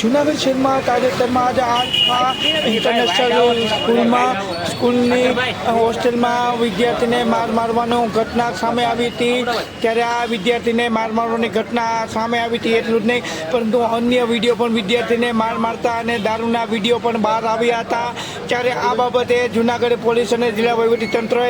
જૂનાગઢ શહેરમાં તાજેતરમાં આ ઇન્ટરનેશનલ સ્કૂલની હોસ્ટેલમાં વિદ્યાર્થીને માર મારવાની ઘટના સામે આવી હતી। ત્યારે આ વિદ્યાર્થીને માર મારવાની ઘટના સામે આવી હતી। એટલું જ નહીં પરંતુ અન્ય વિડીયો પણ વિદ્યાર્થીને માર મારતા અને દારૂના વિડીયો પણ બહાર આવ્યા હતા। ત્યારે આ બાબતે જૂનાગઢ પોલીસ અને જિલ્લા વહીવટીતંત્રએ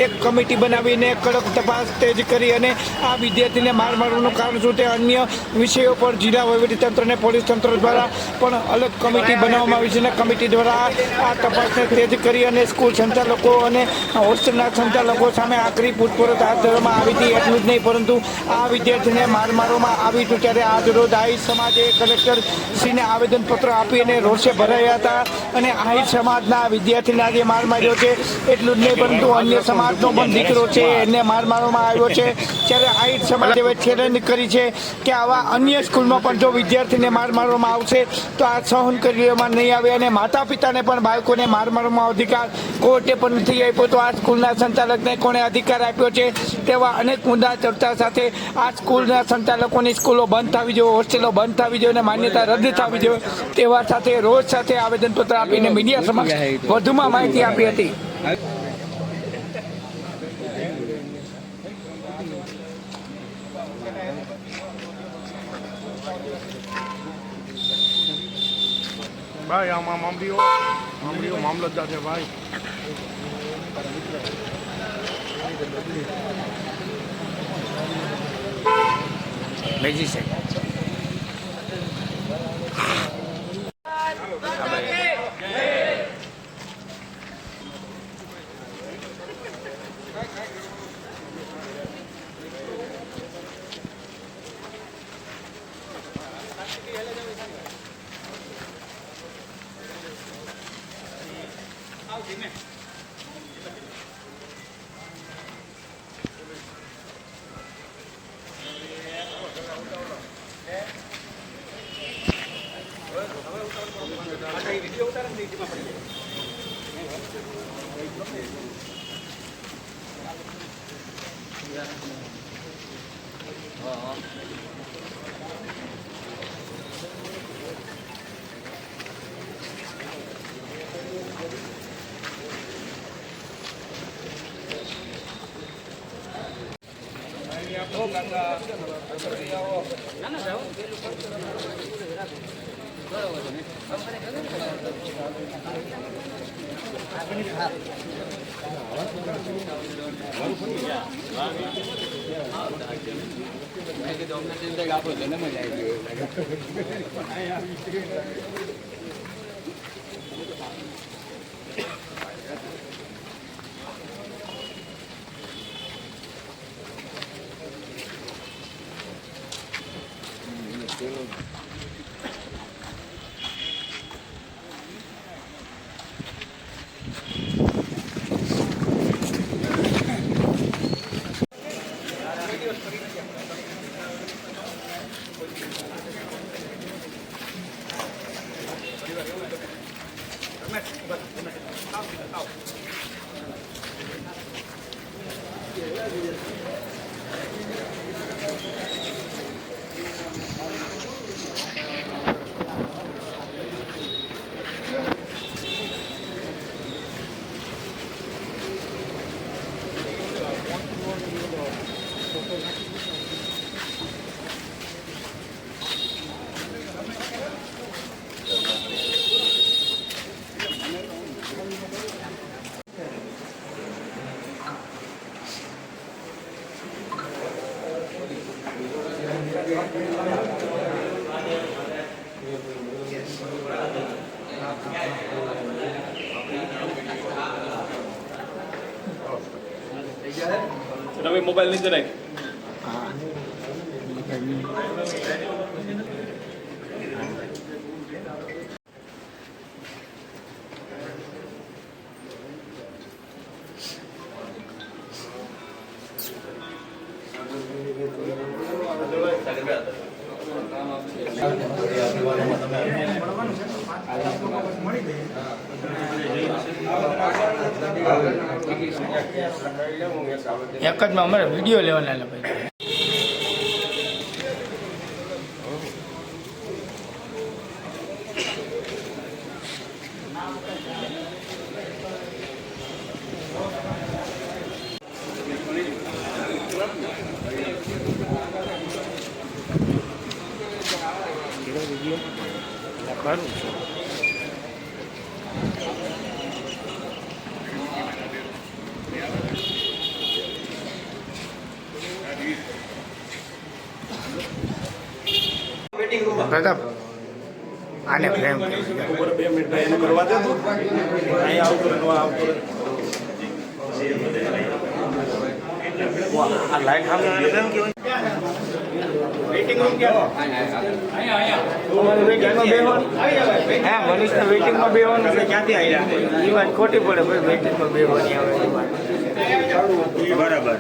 એક કમિટી બનાવીને કડક તપાસ તેજ કરી અને આ વિદ્યાર્થીને માર મારવાનું કારણ શું તે અન્ય વિષયો પર જિલ્લા વહીવટીતંત્ર અને પોલીસ તંત્ર દ્વારા પણ અલગ કમિટી બનાવવામાં આવી છે અને કમિટી દ્વારા આ તપાસને તેજ કરી અને સ્કૂલ સંચાલકો અને હોસ્ટેલના સંચાલકો સામે આકરી પૂછપરછ હાથ ધરવામાં આવી હતી। એટલું જ નહીં પરંતુ આ વિદ્યાર્થીને માર મારવામાં આવી હતું। ત્યારે આજરોજ આહિર સમાજે કલેક્ટરશ્રીને આવેદનપત્ર આપી અને રોષે ભરાયા હતા અને આહિર સમાજના વિદ્યાર્થીને આજે માર માર્યો છે। એટલું જ નહીં પરંતુ અન્ય સમાજનો પણ દીકરો છે એને માર મારવામાં આવ્યો છે। ત્યારે આહિર સમાજે હવે ચેલેન્જ કરી છે કે આવા અન્ય સ્કૂલમાં પણ જો વિદ્યાર્થીને માર મારવામાં આવશે તો આ સહન કરી લેવામાં નહીં આવે અને માતા પિતાને પણ બાળકોને માર મારવામાં અધિકાર કોર્ટે પણ નથી આપ્યો તો આ સ્કૂલના સંચાલકને કોણે અધિકાર આપ્યો છે તેવા અનેક મુદ્દા ચર્ચા સાથે આ સ્કૂલના સંચાલકોની સ્કૂલો બંધ થવી જોઈએ, હોસ્ટેલો બંધ થવી જોઈએ અને માન્યતા રદ થવી જોઈએ તેવા સાથે રોજ સાથે આવેદનપત્ર આપીને મીડિયા સમક્ષ વધુમાં માહિતી આપી હતી। भाई आम मामलतदार है भाई મેજી છે તમે મોબાઈલ નીચે રાખ। એક જ અમારે વિડીયો લેવાના ભાઈ। વિડીયો ખરું છે. પ્રતાપ આને પ્રેમ ઉપર 2 મિનિટ એનું કરવા દે તું અહીં આવતો રહે આવતો રહે આ લાઈટ સામે કેમ કેવાય વેઇટિંગ રૂમ ક્યાં તમારે વેઇટિંગમાં બેહવાનું હા મનીષને વેઇટિંગમાં બેહવાનું છે ક્યાંથી આવ્યા એ વાત ખોટી પડે ભાઈ વેઇટિંગમાં બેહવાની આવે બરાબર.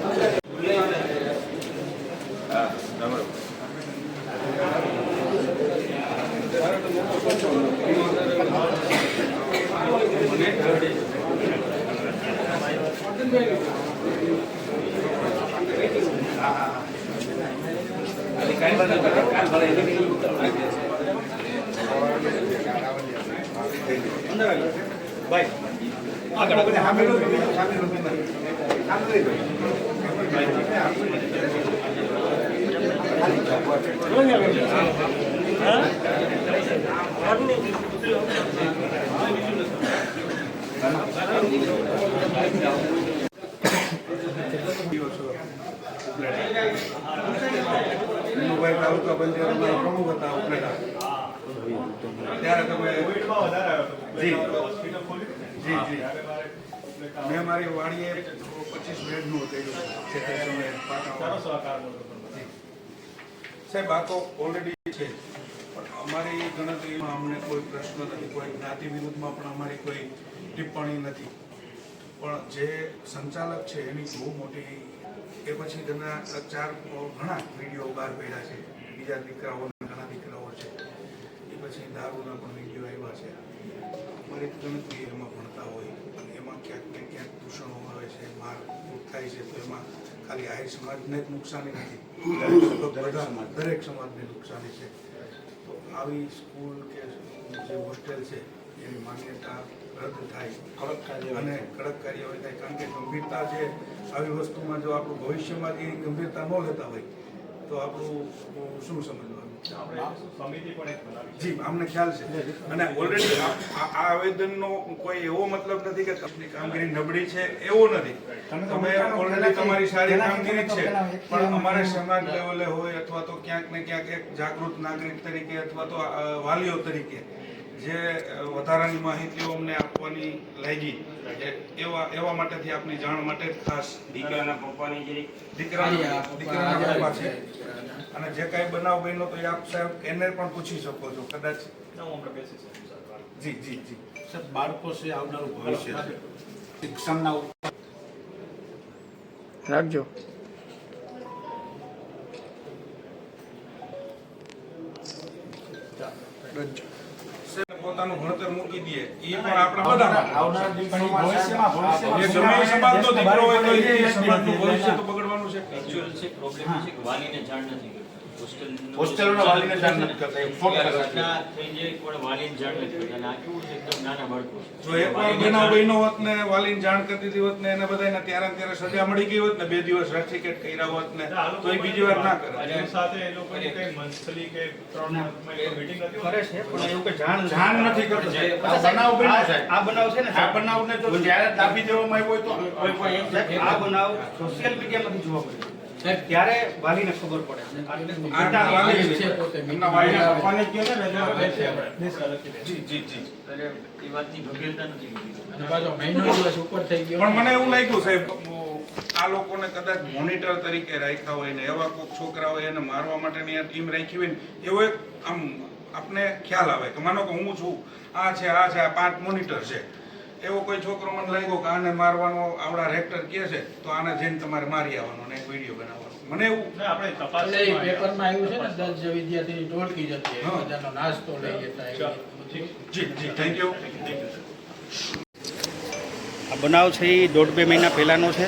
તાલુકા પંચાયતના પ્રમુખ હતા ઉપલેટા ત્યારે તમે જી જી જી મેં મારી વાડીએ 25 બેડનું કર્યું છે તે સમયે સાહેબ આ તો ઓલરેડી છે પણ અમારી ગણતરીમાં અમને કોઈ પ્રશ્ન નથી, કોઈ જ્ઞાતિ વિરુદ્ધમાં પણ અમારી કોઈ ટિપ્પણી નથી, પણ જે સંચાલક છે એની બહુ મોટી એ પછી ઘણા વિડીયો બહાર પડ્યા છે, બીજા દીકરાઓના ઘણા દીકરાઓ છે, એ પછી દારૂના પણ વિડીયો આવ્યા છે. અમારી ગણતરી એમાં ભણતા હોય અને એમાં ક્યાંક ને ક્યાંક દૂષણો આવે છે, મારકૂટ થાય છે, તો એમાં ખાલી આહિર સમાજને જ નુકસાની નથી, દરેક સમાજને નુકસાની છે. તો આવી સ્કૂલ કે જે હોસ્ટેલ છે એની માન્યતા રદ થાય અને કડક કાર્યવાહી થાય, કારણ કે ગંભીરતા છે આવી વસ્તુમાં. જો આપણું ભવિષ્યમાં એ ગંભીરતા ન લેતા હોય તો આપણું શું સમજવાનું? જી અમને ખ્યાલ છે અને ઓલરેડી આ આવેદનનો કોઈ એવો મતલબ નથી કે તમારી કામગીરી નબળી છે, એવો નથી. તમે ઓલરેડી તમારી સારી કામગીરી છે, પણ અમારે સમાજ લેવલે હોય અથવા તો ક્યાંક ને ક્યાંક એક જાગૃત નાગરિક તરીકે અથવા તો વાલીઓ તરીકે જે વધારાની માહિતીઓ અમને આપવાની લાગી એવા માટેથી આપની જાણ માટે ખાસ દીકરાના પપ્પા છે અને જે કાંઈ બનાવ બન્યો તો એ આપ સાહેબ એને પણ પૂછી શકો છો કદાચ. જી જી જી સાહેબ, બાળકો છે આવનારું ભવિષ્ય છે, શિક્ષણના રાખજો. પોતાનું ભણતર મૂકી દે એ પણ આપણા બધા આવનારા દિવસોમાં એ ગમે સમાજનો દીકરો હોય તો એ સમાજનું ભવિષ્ય તો બગડવાનું છે. એક્ચ્યુઅલ છે પ્રોબ્લેમ છે કે વાલીને જાણ નથી કરતા. હોસ્ટેલના વાલીને જાણ નથી કરતા, એ ફોન કરે છે. ઘટના થઈ જાય પણ વાલીને જાણ નથી કરતા. અને આ કેવું છે એકદમ નાના બાળકો છે. જો એક વાર બનાવ બન્યો હોત ને વાલીને જાણ કરી દીધી હોત ને એને બધાને ત્યારે સજા મળી ગઈ હોત ને 2 દિવસ રસ્ટિકેટ કર્યા હોત ને તો એ બીજી વાર ના કરે. સાથે એ લોકોની કઈ મંથલી કે 3 મંથમાં મીટિંગ નથી કરે છે પણ એવું કે જાણ નથી કરતો. આ બનાવ બન્યો છે, આ બનાવ છે ને, આ બનાવને જો જ્યારે દાબી દેવામાં આવ્યો હોય તો આ બનાવ સોશિયલ મીડિયામાંથી જોવા મળ્યો ત્યારે વાલીને ખબર પડે. આના વાલી છે એમના વાલીના પપ્પાને કહે છે ને જી જી જી એટલે એ વાતની ગંભીરતા નથી લીધી. પણ મને એવું લાગ્યું સાહેબ આ લોકોને કદાચ મોનિટર તરીકે રાખ્યા હોય ને એવા કોઈક છોકરા હોય એને મારવા માટેની આ ટીમ રાખી હોય ને એવો એક આમ આપને ખ્યાલ આવે કે માનો કે હું છું, આ છે આ 5 મોનિટર છે, એવો કોઈ છોકરો મને લાગ્યો કે આને મારવાનો આવડા રેક્ટર કહે છે તો આને જઈને તમારે મારી આવવાનો ને એક વિડીયો બનાવવાનો. મને એવું આપણે તપાસ પેપરમાં આવ્યું છે ને 10 વિદ્યાર્થી ટોળકી જતી બધાનો નાસ્તો લઈ જતા. જી જી થેન્ક યુ. આ બનાવ છે એ 1.5-2 મહિના પહેલાંનો છે.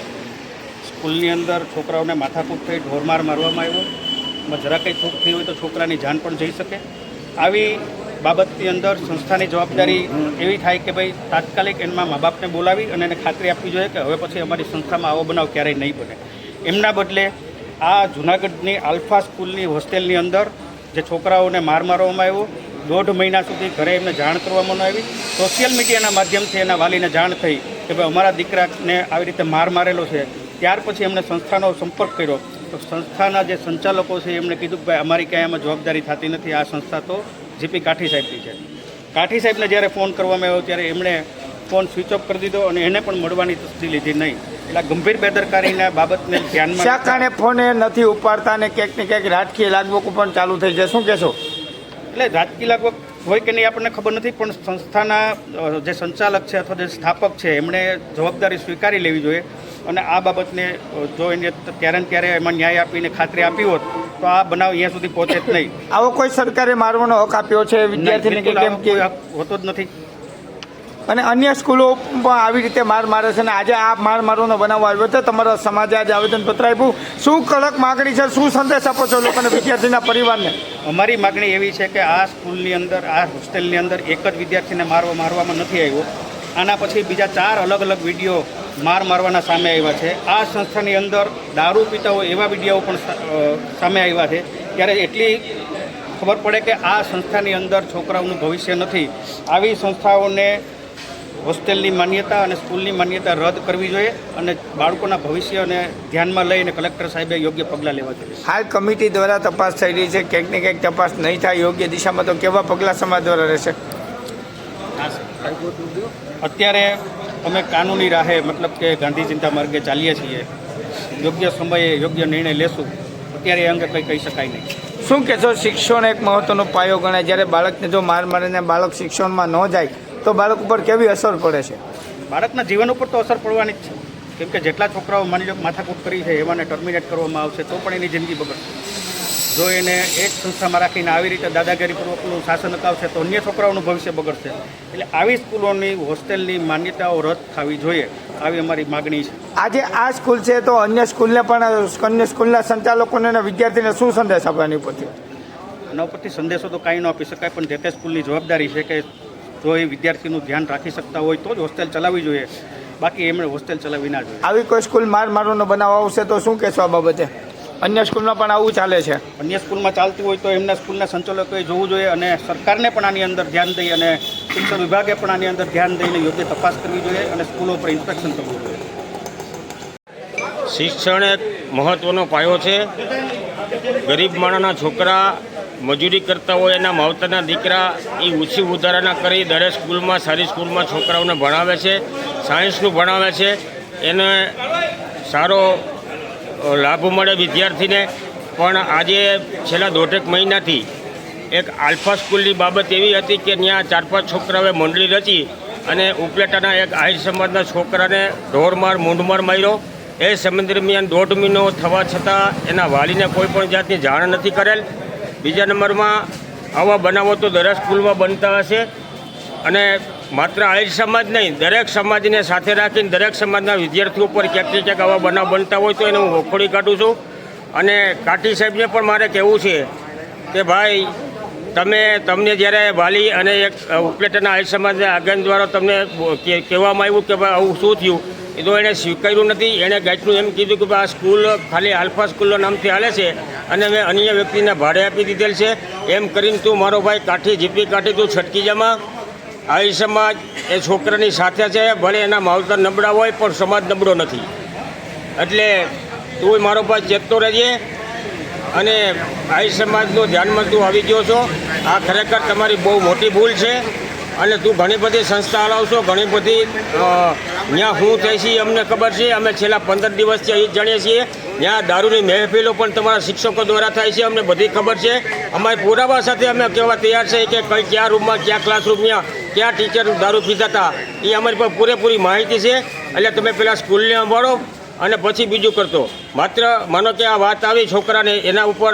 સ્કૂલની અંદર છોકરાઓને માથાકૂટ થઈ ઢોરમાર મારવામાં આવ્યો. એમાં જરા કંઈ ચૂક થઈ હોય તો છોકરાની જાન પણ જઈ શકે. આવી બાબતની અંદર સંસ્થાની જવાબદારી એવી થાય કે ભાઈ તાત્કાલિક એમાં મા બાપને બોલાવી અને એને ખાતરી આપવી જોઈએ કે હવે પછી અમારી સંસ્થામાં આવો બનાવ ક્યારેય નહીં બને. એમના બદલે આ જૂનાગઢની આલ્ફા સ્કૂલની હોસ્ટેલની અંદર જે છોકરાઓને મારવામાં આવ્યો 1.5 મહિના સુધી ઘરે એમને જાણ કરવામાં ન આવી. સોશિયલ મીડિયાના માધ્યમથી એના વાલીને જાણ થઈ કે ભાઈ અમારા દીકરાને આવી રીતે મારેલો છે. ત્યાર પછી એમણે સંસ્થાનો સંપર્ક કર્યો તો સંસ્થાના જે સંચાલકો છે એમણે કીધું કે ભાઈ અમારી કાંઈ આમાં જવાબદારી થતી નથી, આ સંસ્થા તો જીપી કાઠી સાહેબની છે. કાઠી સાહેબને જ્યારે ફોન કરવામાં આવ્યો ત્યારે એમણે ફોન સ્વિચ ઓફ કરી દીધો અને એને પણ મળવાની તસ્દી લીધી નહીં. એટલે ગંભીર બેદરકારીના બાબતને ધ્યાનમાં શા કારણે ફોન નથી ઉપાડતા અને ક્યાંક ને ક્યાંક રાજકીય લાગવકો પણ ચાલુ થઈ જાય, શું કહેશો? એટલે રાજકીય લાગવક હોય કે નહીં આપણને ખબર નથી, પણ સંસ્થાના જે સંચાલક છે અથવા જે સ્થાપક છે એમણે જવાબદારી સ્વીકારી લેવી જોઈએ અને આ બાબતને જો એને ત્યારે ને ત્યારે એમાં ન્યાય આપીને ખાતરી આપી હોત તો આ બનાવ અહીંયા સુધી પહોંચે જ નહીં. આવો કોઈ સરકારે મારવાનો હક આપ્યો છે વિદ્યાર્થીને કે કેમ કે હોતો જ નથી? અને અન્ય સ્કૂલો પણ આવી રીતે મારે છે અને આજે આ મારવાનો બનાવ આવ્યો છે. તમારા સમાજે આજે આવેદનપત્ર આપ્યું, શું કડક માગણી છે, શું સંદેશ આપો છો લોકોને, વિદ્યાર્થીના પરિવારને? અમારી માગણી એવી છે કે આ સ્કૂલની અંદર, આ હોસ્ટેલની અંદર એક જ વિદ્યાર્થીને મારવામાં નથી આવ્યો. આના પછી બીજા 4 અલગ અલગ વિડીયો મારવાના સામે આવ્યા છે. આ સંસ્થાની અંદર દારૂ પીતા હોય એવા વિડીયો પણ સામે આવ્યા છે. ત્યારે એટલી ખબર પડે કે આ સંસ્થાની અંદર છોકરાઓનું ભવિષ્ય નથી. આવી સંસ્થાઓને હોસ્ટેલની માન્યતા અને સ્કૂલની માન્યતા રદ કરવી જોઈએ અને બાળકોના ભવિષ્યને ધ્યાનમાં લઈને કલેક્ટર સાહેબે યોગ્ય પગલાં લેવા જોઈએ. હાલ કમિટી દ્વારા તપાસ થઈ રહી છે, ક્યાંક ને ક્યાંક તપાસ નહીં થાય યોગ્ય દિશામાં તો કેવા પગલાં સમાજ દ્વારા રહેશે? અત્યારે અમે કાનૂની રાહે મતલબ કે ગાંધી ચિંતા માર્ગે ચાલીએ છીએ. યોગ્ય સમયે યોગ્ય નિર્ણય લેશું. અત્યારે એ અંગે કંઈ કહી શકાય નહીં. શું કહેશો? શિક્ષણ એક મહત્વનો પાયો ગણાય. જ્યારે બાળકને જો મારીને બાળક શિક્ષણમાં ન જાય તો બાળક ઉપર કેવી અસર પડે છે? બાળકના જીવન ઉપર તો અસર પડવાની જ છે, કેમ કે જેટલા છોકરાઓ માની લો માથાકૂટ કરી છે એવાને ટર્મિનેટ કરવામાં આવશે તો પણ એની જિંદગી બગડશે. જો એને એક સંસ્થામાં રાખીને આવી રીતે દાદાગીરીપૂર્વકનું શાસન અપાવશે તો અન્ય છોકરાઓનું ભવિષ્ય બગડશે. એટલે આવી સ્કૂલોની હોસ્ટેલની માન્યતાઓ રદ થવી જોઈએ, આવી અમારી માગણી છે. આજે આ સ્કૂલ છે તો અન્ય સ્કૂલને પણ, અન્ય સ્કૂલના સંચાલકોને અને વિદ્યાર્થીને શું સંદેશ આપવાની ઉપરથી? એના ઉપરથી સંદેશો તો કાંઈ ન આપી શકાય, પણ જે તે સ્કૂલની જવાબદારી છે કે જો એ વિદ્યાર્થીનું ધ્યાન રાખી શકતા હોય તો જ હોસ્ટેલ ચલાવવી જોઈએ, બાકી એમણે હોસ્ટેલ ચલાવવી ના જોઈએ. આવી કોઈ સ્કૂલ મારવાનો બનાવ આવશે તો શું કહેશો આ બાબતે? અન્ય સ્કૂલમાં પણ આવું ચાલે છે? અન્ય સ્કૂલમાં ચાલતું હોય તો એમના સ્કૂલના સંચાલકોએ જોવું જોઈએ અને સરકારને પણ આની અંદર ધ્યાન દઈ અને શિક્ષણ વિભાગે પણ આની અંદર ધ્યાન દઈને યોગ્ય તપાસ કરવી જોઈએ અને સ્કૂલો પર ઇન્સ્પેક્શન કરવું જોઈએ. શિક્ષણ એક મહત્ત્વનો પાયો છે. ગરીબ માણસના છોકરા મજૂરી કરતા હોય, એના માવતરના દીકરા એ ઊંચી ઉધારણા કરી દરેક સ્કૂલમાં, સારી સ્કૂલમાં છોકરાઓને ભણાવે છે, સાયન્સનું ભણાવે છે. એને સારો લાભ મળે વિદ્યાર્થીને. પણ આજે છેલ્લા 1.5 મહિનાથી એક આલ્ફા સ્કૂલની બાબત એવી હતી કે ત્યાં 4-5 છોકરાઓએ મંડળી રચી અને ઉપલેટાના એક આહિર સમાજના છોકરાને ઢોરમાર મૂંઢમાર માર્યો. એ સમય દરમિયાન 1.5 મહિનો થવા છતાં એના વાલીને કોઈ પણ જાતની જાણ નથી કરેલ. બીજા નંબરમાં આવા બનાવો તો દરેક સ્કૂલમાં બનતા હશે અને માત્ર આહિર સમાજ નહીં, દરેક સમાજને સાથે રાખીને દરેક સમાજના વિદ્યાર્થીઓ પર ક્યાંક ને ક્યાંક આવા બનાવ બનતા હોય તો એને હું વખોડી કાઢું છું. અને કાઠી સાહેબને પણ મારે કહેવું છે કે ભાઈ તમને જ્યારે વાલી અને એક ઉપલેટાના આહિર સમાજના આગેવાન દ્વારા તમને કહેવામાં આવ્યું કે ભાઈ આવું શું થયું, એ તો એણે સ્વીકાર્યું નથી. એણે ગાઈડનું એમ કીધું કે ભાઈ આ સ્કૂલ ખાલી આલ્ફા સ્કૂલના નામથી હાલે છે અને મેં અન્ય વ્યક્તિને ભાડે આપી દીધેલ છે. એમ કરીને તું મારો ભાઈ કાઠી, જીપી કાઠી, તું છટકી જામાં. આહિર સમાજ એ છોકરાની સાથે છે, ભલે એના માવતર નબળા હોય પણ સમાજ નબળો નથી. એટલે તું મારો ભાઈ ચેતતો રહેજે અને આહિર સમાજનું ધ્યાનમાં તું આવી ગયો છો. આ ખરેખર તમારી બહુ મોટી ભૂલ છે અને તું ઘણી બધી સંસ્થા હલાવશો, ઘણી બધી ત્યાં શું થાય છે અમને ખબર છે. અમે છેલ્લા 15 દિવસથી અહીં જાણીએ છીએ. ત્યાં દારૂની મહેફિલો પણ તમારા શિક્ષકો દ્વારા થાય છે, અમને બધી ખબર છે. અમારી પુરાવા સાથે અમે કહેવા તૈયાર છે કે કઈ કયા રૂમમાં, કયા ક્લાસરૂમમાં ક્યાં ટીચર દારૂ પીતા હતા, એ અમારી પાસે પૂરેપૂરી માહિતી છે. એટલે તમે પહેલાં સ્કૂલને સંભાળો અને પછી બીજું કરતો. માત્ર માનો કે આ વાત આવી છોકરાને, એના ઉપર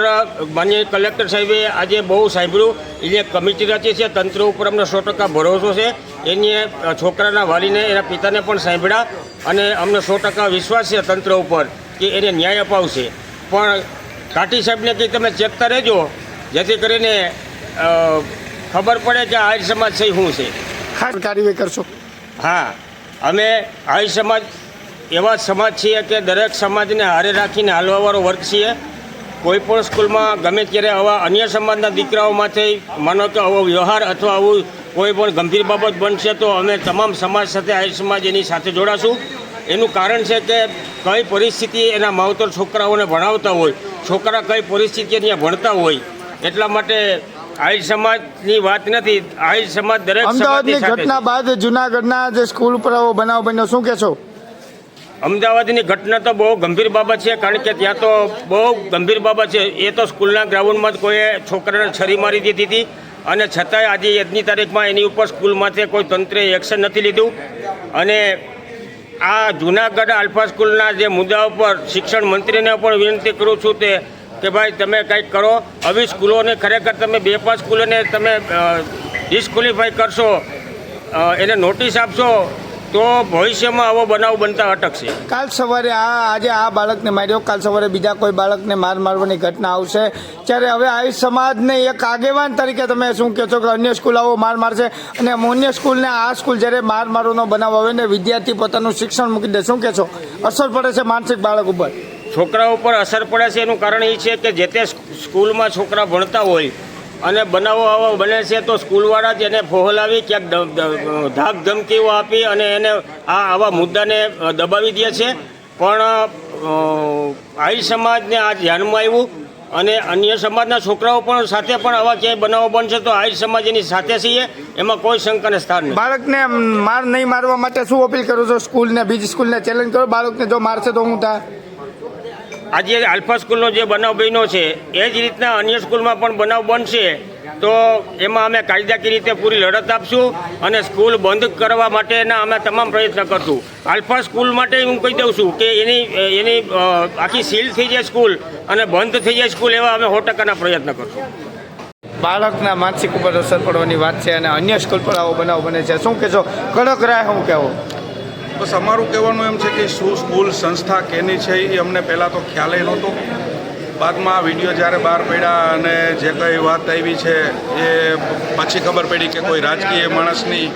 માન્ય કલેક્ટર સાહેબે આજે બહુ સાંભળ્યું. એને કમિટી રચી છે, તંત્ર ઉપર અમને 100% ભરોસો છે. એની છોકરાના વાલીને, એના પિતાને પણ સાંભળ્યા અને અમને 100% વિશ્વાસ છે તંત્ર ઉપર કે એને ન્યાય અપાવશે. પણ કાઠી સાહેબને કંઈ તમે ચેતતા રહેજો જેથી કરીને ખબર પડે કે આહિર સમાજ છે શું છે. ખાસ કાર્યવાહી કરશો? હા, અમે આહિર સમાજ એવા સમાજ છીએ કે દરેક સમાજને હારે રાખીને હાલવાવાળો વર્ગ છીએ કોઈ પણ સ્કૂલમાં ગમે ત્યારે આવા અન્ય સમાજના દીકરાઓમાંથી માનો કે આવો વ્યવહાર અથવા આવું કોઈ પણ ગંભીર બાબત બનશે તો અમે તમામ સમાજ સાથે આહિર સમાજ એની સાથે જોડાશું. એનું કારણ છે કે કઈ પરિસ્થિતિ એના માવતર છોકરાઓને ભણાવતા હોય, છોકરા કઈ પરિસ્થિતિ ત્યાં ભણતા હોય, એટલા માટે આહિર સમાજની વાત નથી. આહિર સમાજ દરેક અમદાવાદની ઘટના બાદ જુનાગઢના જે સ્કૂલ ઉપર આવો બનાવ બન્યો, શું કહેશો? અમદાવાદની ઘટના તો બહુ ગંભીર બાબત છે, કારણ કે ત્યાં તો બહુ ગંભીર બાબત છે. એ તો સ્કૂલના ગ્રાઉન્ડમાં જ કોઈએ છોકરાને છરી મારી દીધી હતી અને છતાંય આજે આજની તારીખમાં એની ઉપર સ્કૂલમાંથી કોઈ તંત્રે એક્શન નથી લીધું. અને આ જૂનાગઢ આલ્ફા સ્કૂલના જે મુદ્દા ઉપર શિક્ષણ મંત્રીને પણ વિનંતી કરું છું કે ભાઈ તમે કંઈક કરો. આવી સ્કૂલોને ખરેખર તમે 2-5 સ્કૂલોને તમે ડિસ્ક્વોલિફાઈ કરશો, એને નોટિસ આપશો તો ભવિષ્યમાં આવો બનાવ બનતા અટકશે. કાલ સવારે આજે આ બાળકને માર્યો, કાલ સવારે બીજા કોઈ બાળકને મારવાની ઘટના આવશે, ત્યારે હવે આહિર સમાજને એક આગેવાન તરીકે તમે શું કહો છો કે અન્ય સ્કૂલ આવો મારશે અને અન્ય સ્કૂલને આ સ્કૂલ જ્યારે મારવાનો બનાવ આવે ને વિદ્યાર્થી પોતાનું શિક્ષણ મૂકી દે, શું કહેશો? અસર પડે છે માનસિક બાળક ઉપર, છોકરા ઉપર અસર પડે છે. એનું કારણ એ છે કે જે તે સ્કૂલમાં છોકરા ભણતા હોય અને બનાવો આવા બને છે તો સ્કૂલવાળા જ એને ફોહલાવી ક્યાંક ધાક ધમકીઓ આપી અને એને આવા મુદ્દાને દબાવી દે છે. પણ આહિર સમાજને આ ધ્યાનમાં આવ્યું અને અન્ય સમાજના છોકરાઓ પણ સાથે પણ આવા ક્યાંય બનાવો બનશે તો આહિર સમાજ એની સાથે છીએ, એમાં કોઈ શંકાને સ્થાન નહીં. બાળકને માર નહીં મારવા માટે શું અપીલ કરો છો? સ્કૂલને બીજી સ્કૂલને ચેલેન્જ કરો, બાળકને જો મારશે તો હું થાય. આજે આલ્ફા સ્કૂલનો જે બનાવ બન્યો છે એ જ રીતના અન્ય સ્કૂલમાં પણ બનાવ બનશે તો એમાં અમે કાયદાકીય રીતે પૂરી લડત આપશું અને સ્કૂલ બંધ કરવા માટેના અમે તમામ પ્રયત્ન કરશું. આલ્ફા સ્કૂલ માટે હું કહી દઉં છું કે એની આખી સીલ થઈ જાય સ્કૂલ અને બંધ થઈ જાય સ્કૂલ, એવા અમે 100% પ્રયત્ન કરશું. બાળકના માનસિક ઉપર અસર પડવાની વાત છે અને અન્ય સ્કૂલ પર આવો બનાવ બને છે, શું કહેશો? કડક રાય શું કહેવો? બસ અમારું કહેવાનું એમ છે કે શું સ્કૂલ સંસ્થા કેની છે એ અમને પહેલાં તો ખ્યાલ નહોતો. બાદમાં આ વિડીયો જ્યારે બહાર પડ્યા અને જે કંઈ વાત આવી છે એ પછી ખબર પડી કે કોઈ રાજકીય માણસની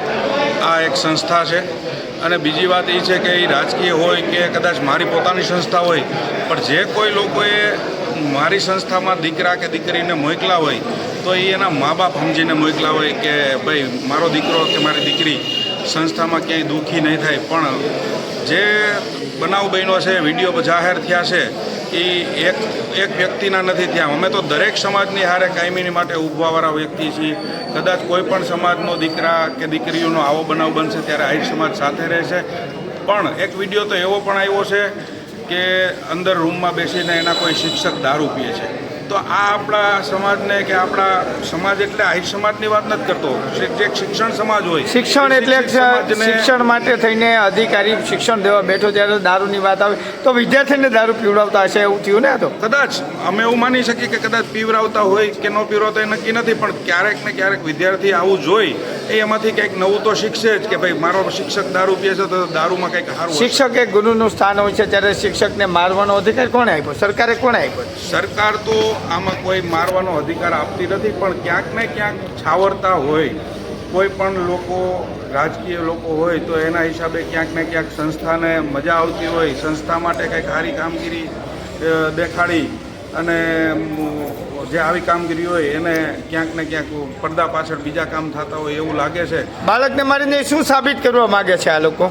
આ એક સંસ્થા છે. અને બીજી વાત એ છે કે એ રાજકીય હોય કે કદાચ મારી પોતાની સંસ્થા હોય, પણ જે કોઈ લોકોએ મારી સંસ્થામાં દીકરા કે દીકરીને મોકલા હોય તો એ એના મા બાપ સમજીને મોકલા હોય કે ભાઈ મારો દીકરો કે મારી દીકરી સંસ્થામાં ક્યાંય દુઃખી નહીં થાય. પણ જે બનાવ બન્યો છે, વિડીયો જાહેર થયા છે એ એક વ્યક્તિના નથી થયા. અમે તો દરેક સમાજની હારે કાયમીની માટે ઊભવાવાળા વ્યક્તિ છીએ. કદાચ કોઈ પણ સમાજનો દીકરા કે દીકરીઓનો આવો બનાવ બનશે ત્યારે આહિર સમાજ સાથે રહેશે. પણ એક વિડીયો તો એવો પણ આવ્યો છે કે અંદર રૂમમાં બેસીને એના કોઈ શિક્ષક દારૂ પીએ છે. તો આ આપણા સમાજને કે આપણા સમાજ એટલે આહિર સમાજની વાત નથી કરતો, જે શિક્ષણ સમાજ હોય, શિક્ષણ એટલે શિક્ષણ માટે થઈને અધિકારી શિક્ષણ દેવા બેઠો ત્યારે દારૂની વાત આવે તો વિદ્યાર્થીને દારૂ પીવડાવતા હશે એવું થયું ને? તો કદાચ અમે એવું માની શકીએ કે કદાચ પીવરાવતા હોય કે ન પીવરાવતા એ નક્કી નથી, પણ ક્યારેક ને ક્યારેક વિદ્યાર્થી આવું જોઈ એમાંથી કંઈક નવું તો શીખશે જ કે ભાઈ મારો શિક્ષક દારૂ પીએ છે તો દારૂમાં કંઈક સારું. શિક્ષક એક ગુરુનું સ્થાન હોય છે, ત્યારે શિક્ષકને મારવાનો અધિકાર કોણે આપ્યો? સરકારે કોણે આપ્યો? સરકાર તો આમાં કોઈ મારવાનો અધિકાર આપતી નથી, પણ ક્યાંક ને ક્યાંક છાવરતા હોય કોઈ પણ લોકો, રાજકીય લોકો હોય તો એના હિસાબે ક્યાંક ને ક્યાંક સંસ્થાને મજા આવતી હોય, સંસ્થા માટે કંઈક સારી કામગીરી દેખાડી અને જે આવી કામગીરી હોય એને ક્યાંક ને ક્યાંક પડદા પાછળ બીજા કામ થતા હોય એવું લાગે છે. બાળકને મારીને શું સાબિત કરવા માગે છે આ લોકો?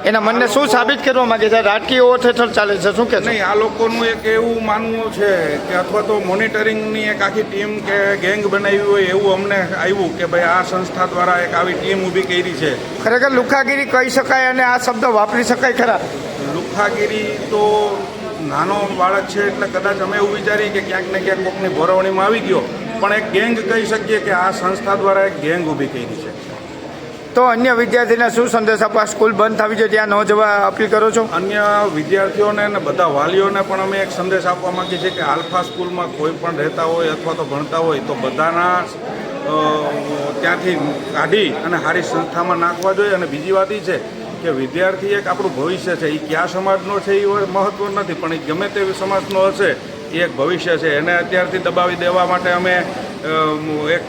એના મનને શું સાબિત કરવા માંગે છે? રાજકીય ઓઠ હેઠળ ચાલે છે, શું કે? નહીં, આ લોકોનું એક એવું માનવું છે કે અથવા તો મોનિટરિંગની એક આખી ટીમ કે ગેંગ બનાવી હોય એવું અમને આવ્યું કે ભાઈ આ સંસ્થા દ્વારા એક આવી ટીમ ઊભી કરી છે. ખરેખર લુખાગીરી કહી શકાય અને આ શબ્દ વાપરી શકાય ખરા? લુખાગીરી તો નાનો બાળક છે એટલે કદાચ અમે એવું વિચારીએ કે ક્યાંક ને ક્યાંક કોકની ભોરવણીમાં આવી ગયો, પણ એક ગેંગ કહી શકીએ કે આ સંસ્થા દ્વારા એક ગેંગ ઊભી કરી છે. તો અન્ય વિદ્યાર્થીને શું સંદેશ આપવા? સ્કૂલ બંધ થવી જોઈએ ત્યાં ન જવા અપીલ કરો છો? અન્ય વિદ્યાર્થીઓને અને બધા વાલીઓને પણ અમે એક સંદેશ આપવા માંગીએ છીએ કે આલ્ફા સ્કૂલમાં કોઈ પણ રહેતા હોય અથવા તો ભણતા હોય તો બધાના ત્યાંથી કાઢી અને સારી સંસ્થામાં નાખવા જોઈએ. અને બીજી વાત એ છે કે વિદ્યાર્થી એક આપણું ભવિષ્ય છે. એ કયા સમાજનો છે એ મહત્વ નથી, પણ એ ગમે તે સમાજનો હશે એ એક ભવિષ્ય છે. એને અત્યારથી દબાવી દેવા માટે અમે એક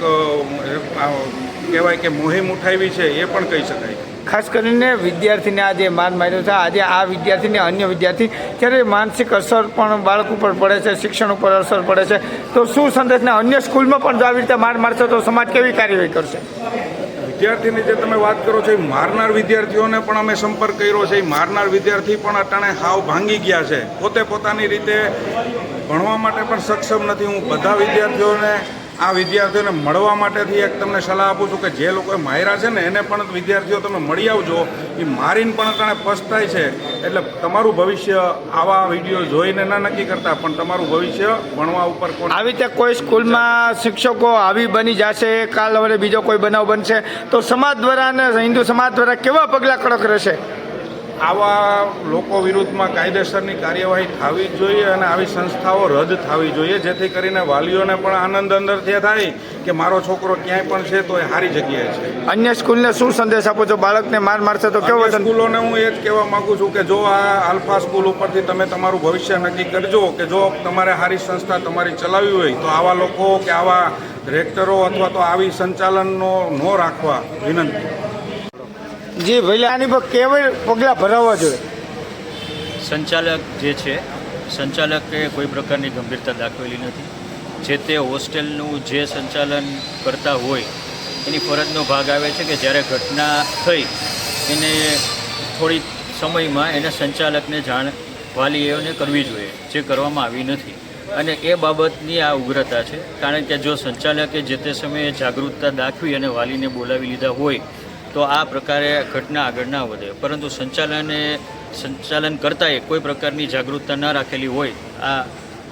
કહેવાય કે મુહિમ ઉઠાવી છે એ પણ કહી શકાય. ખાસ કરીને વિદ્યાર્થીને આજે માર માર્યો છે, આજે આ વિદ્યાર્થીને અન્ય વિદ્યાર્થી ત્યારે માનસિક અસર પણ બાળક ઉપર પડે છે, શિક્ષણ ઉપર અસર પડે છે. તો શું સંદેશને અન્ય સ્કૂલમાં પણ જો આવી રીતે માર મારશે તો સમાજ કેવી કાર્યવાહી કરશે? વિદ્યાર્થીની જે તમે વાત કરો છો એ મારનાર વિદ્યાર્થીઓને પણ અમે સંપર્ક કર્યો છે. એ મારનાર વિદ્યાર્થી પણ અટાણે હાવ ભાંગી ગયા છે, પોતે પોતાની રીતે ભણવા માટે પણ સક્ષમ નથી. હું બધા વિદ્યાર્થીઓને આ વિદ્યાર્થીઓને મળવા માટેથી એક તમને સલાહ આપું છું કે જે લોકોએ માર્યા છે ને એને પણ વિદ્યાર્થીઓ તમે મળી આવજો. એ મારીને પણ અટાણે પસ્તાય છે. એટલે તમારું ભવિષ્ય આવા વિડીયો જોઈને ના નક્કી કરતા, પણ તમારું ભવિષ્ય ભણવા ઉપર આવી રીતે કોઈ સ્કૂલમાં શિક્ષકો આવી બની જશે, કાલ હવે બીજો કોઈ બનાવ બનશે તો સમાજ દ્વારા અને હિન્દુ સમાજ દ્વારા કેવા પગલાં કડક રહેશે? આવા લોકો વિરુદ્ધમાં કાયદેસરની કાર્યવાહી થવી જ જોઈએ અને આવી સંસ્થાઓ રદ થવી જોઈએ, જેથી કરીને વાલીઓને પણ આનંદ અંદરથી થાય કે મારો છોકરો ક્યાંય પણ છે તો એ સારી જગ્યાએ છે. અન્ય સ્કૂલને શું સંદેશ આપો છો? બાળકને માર મારશે તો કેવો? સ્કૂલોને હું એ જ કહેવા માગું છું કે જો આ આલ્ફા સ્કૂલ ઉપરથી તમે તમારું ભવિષ્ય નક્કી કરજો કે જો તમારે સારી સંસ્થા તમારી ચલાવવી હોય તો આવા લોકો કે આવા રેક્ટરો અથવા તો આવી સંચાલનનો ન રાખવા વિનંતી. જી ભાઈ, આની પર કેવા પગલાં ભરાવવા જોઈએ? સંચાલક જે છે, સંચાલકે કોઈ પ્રકારની ગંભીરતા દાખવેલી નથી. જે તે હોસ્ટેલનું જે સંચાલન કરતા હોય એની ફરજનો ભાગ આવે છે કે જ્યારે ઘટના થઈ એને થોડી સમયમાં એને સંચાલકને જાણ વાલીઓને કરવી જોઈએ, જે કરવામાં આવી નથી. અને એ બાબતની આ ઉગ્રતા છે, કારણ કે જો સંચાલકે જે તે સમયે જાગૃતતા દાખવી અને વાલીને બોલાવી લીધા હોય તો આ પ્રકારે ઘટના આગળ ના વધે. પરંતુ સંચાલન કરતાંય કોઈ પ્રકારની જાગૃતતા ન રાખેલી હોય, આ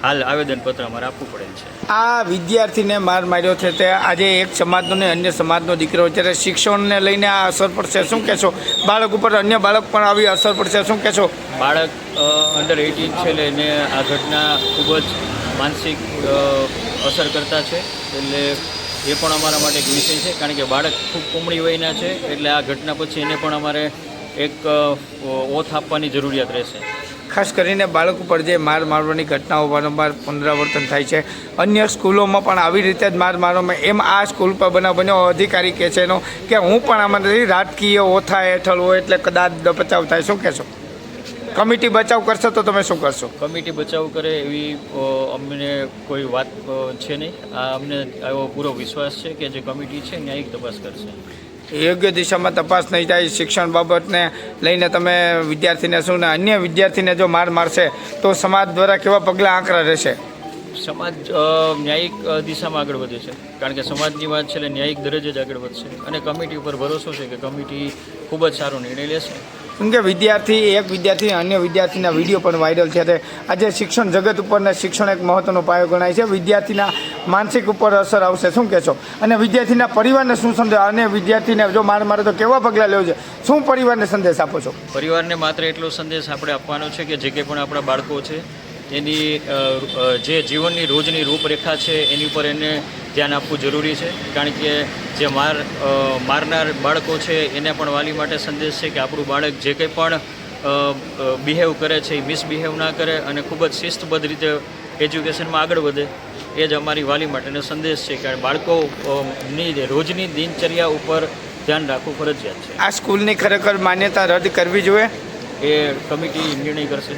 હાલ આવેદનપત્ર અમારે આપવું પડેલ છે. આ વિદ્યાર્થીને માર માર્યો છે તે આજે એક સમાજનો ને અન્ય સમાજનો દીકરો, ત્યારે શિક્ષણને લઈને આ અસર પડશે, શું કહેશો? બાળક ઉપર અન્ય બાળક પણ આવી અસર પડશે, શું કહેશો? બાળક અંડર 18 છે, લઈને આ ઘટના ખૂબ જ માનસિક અસર કરતા છે. એટલે એ પણ અમારા માટે એક વિષય છે, કારણ કે બાળક ખૂબ કુમળી વયના છે. એટલે આ ઘટના પછી એને પણ અમારે એક ઓથ આપવાની જરૂરિયાત રહેશે. ખાસ કરીને બાળક ઉપર જે માર મારવાની ઘટનાઓ વારંવાર પુનરાવર્તન થાય છે, અન્ય સ્કૂલોમાં પણ આવી રીતે જ માર મારવામાં, એમ આ સ્કૂલ પર બનાવ બન્યો. અધિકારી કહે છે એનો કે હું પણ આમાં રાજકીય ઓથા હેઠળ હોય એટલે કદાચ બચાવ થાય, શું કહેશો? કમિટી બચાવ કરશે તો તમે શું કરશો? કમિટી બચાવ કરે એવી અમને કોઈ વાત છે નહીં. અમને એવો પૂરો વિશ્વાસ છે કે જે કમિટી છે ન્યાયિક તપાસ કરશે. યોગ્ય દિશામાં તપાસ નહીં થાય શિક્ષણ બાબતને લઈને તમે વિદ્યાર્થીને શું ને અન્ય વિદ્યાર્થીને જો માર મારશે તો સમાજ દ્વારા કેવા પગલાં આકરા રહેશે? સમાજ ન્યાયિક દિશામાં આગળ વધે છે, કારણ કે સમાજની વાત છે એટલે ન્યાયિક દરજ્જે જ આગળ વધશે. અને કમિટી ઉપર ભરોસો છે કે કમિટી ખૂબ જ સારો નિર્ણય લેશે. કેમ કે વિદ્યાર્થી એક વિદ્યાર્થી અન્ય વિદ્યાર્થીના વિડીયો પણ વાયરલ છે. તે આજે શિક્ષણ જગત ઉપરના શિક્ષણ એક મહત્વનો પાયો ગણાય છે. વિદ્યાર્થીના માનસિક ઉપર અસર આવશે, શું કહેશો? અને વિદ્યાર્થીના પરિવારને શું સંદેશ? અને વિદ્યાર્થીને જો માર મારે તો કેવા પગલાં લેવું છે, શું પરિવારને સંદેશ આપો છો? પરિવારને માત્ર એટલો સંદેશ આપણે આપવાનો છે કે જે કંઈ પણ આપણા બાળકો છે એની જે જીવનની રોજની રૂપરેખા છે એની ઉપર એને ધ્યાન આપવું જરૂરી છે. કારણ કે જે મારનાર બાળકો છે એને પણ વાલી માટે સંદેશ છે કે આપણું બાળક જે કંઈ પણ બિહેવ કરે છે એ મિસબિહેવ ના કરે અને ખૂબ જ શિસ્તબદ્ધ રીતે એજ્યુકેશનમાં આગળ વધે, એ જ અમારી વાલી માટેનો સંદેશ છે. કારણ બાળકોની રોજની દિનચર્યા ઉપર ધ્યાન રાખવું ફરજિયાત છે. આ સ્કૂલની ખરેખર માન્યતા રદ કરવી જોઈએ, એ કમિટી નિર્ણય કરશે.